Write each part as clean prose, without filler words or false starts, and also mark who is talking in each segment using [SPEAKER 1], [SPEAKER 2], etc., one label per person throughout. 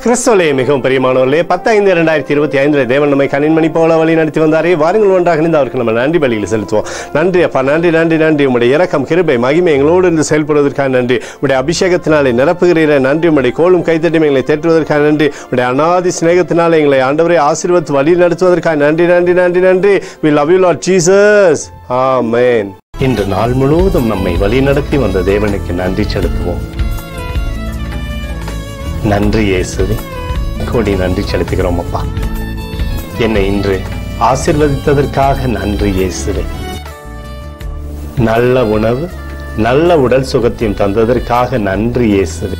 [SPEAKER 1] கிறிஸ்துவிலே மிகவும் பிரியமானவர்களே, 10/5/2025 தேவன் நம்மை கண்ணின்மணி போல வழி நடத்தி வந்தாரே. வாருங்கள் ஒன்றாக இணைந்து அவருக்கு நம்ம நன்றி பலிகளை செலுத்துவோம். நன்றி அப்பா, நன்றி நன்றி நன்றி. உங்களுடைய இரக்கம், கிருபை, மகிமை எங்களோடு இருந்து செயல்படுவதற்காக நன்றி. உங்களுடைய அபிஷேகத்தினாலே நிரப்புகிறீர நன்றி. உங்களுடைய கோலும் கைத்தட்டி எங்களை தேற்றுவதற்காக நன்றி. உங்களுடைய அநாதி சிநேகத்தினாலே எங்களை ஆண்டவரை ஆசீர்வதித்து வழி நடத்துவதற்காக நன்றி நன்றி நன்றி நன்றி. We love you Lord Jesus. Amen. இன்று நாள் முழுவதும் நம்மை வழி நடத்தி வந்த தேவனுக்கு நன்றி செலுத்துவோம். நன்றி இயேசுவே, கோடி நன்றி செலுத்துகிறோம் அப்பா. என்னை இன்று ஆசீர்வதித்ததற்காக நன்றி இயேசுவே. நல்ல உணவு, நல்ல உடல் சுகத்தையும் தந்ததற்காக நன்றி இயேசுவே.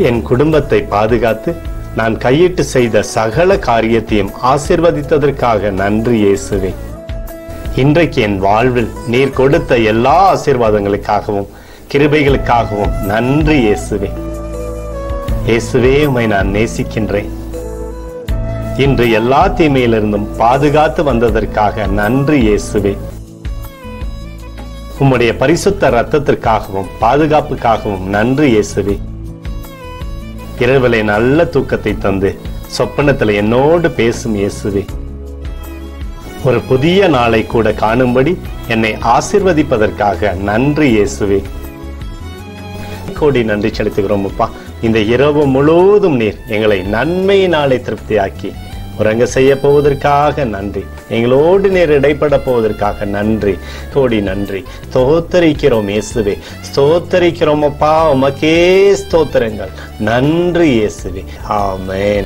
[SPEAKER 1] என் குடும்பத்தை பாதுகாத்து நான் கையிட்டு செய்த சகல காரியத்தையும் ஆசீர்வதித்ததற்காக நன்றி இயேசுவே. இன்றைக்கு என் வாழ்வில் நீர் கொடுத்த எல்லா ஆசீர்வாதங்களுக்காகவும் கிருபைகளுக்காகவும் நன்றி இயேசுவே. இயேசுவே, உம்மை நான் நேசிக்கின்றேன். இன்று எல்லா தீமையிலிருந்தும் பாதுகாத்து வந்ததற்காக நன்றி இயேசுவே. உம்முடைய பரிசுத்த இரத்தத்திற்காகவும் பாதுகாப்புக்காகவும் நன்றி இயேசுவே. இரவிலே நல்ல தூக்கத்தை தந்து சொப்பனத்தில் என்னோடு பேசும் இயேசுவே. ஒரு புதிய நாளை கூட காணும்படி என்னை ஆசீர்வதிப்பதற்காக நன்றி இயேசுவே. கோடி நன்றி செலுத்துகிறோம் அப்பா. இந்த இரவு முழுவதும் நீர் எங்களை நன்மையினாலே திருப்தியாக்கி உறங்க செய்ய போவதற்காக நன்றி. எங்களோடு நீர் இடைப்பட போவதற்காக நன்றி. கோடி நன்றி. ஸ்தோத்தரிக்கிறோம் இயேசுவே, ஸ்தோத்தரிக்கிறோம் அப்பா. உமக்கே ஸ்தோத்திரங்கள். நன்றி இயேசுவே. ஆமென்.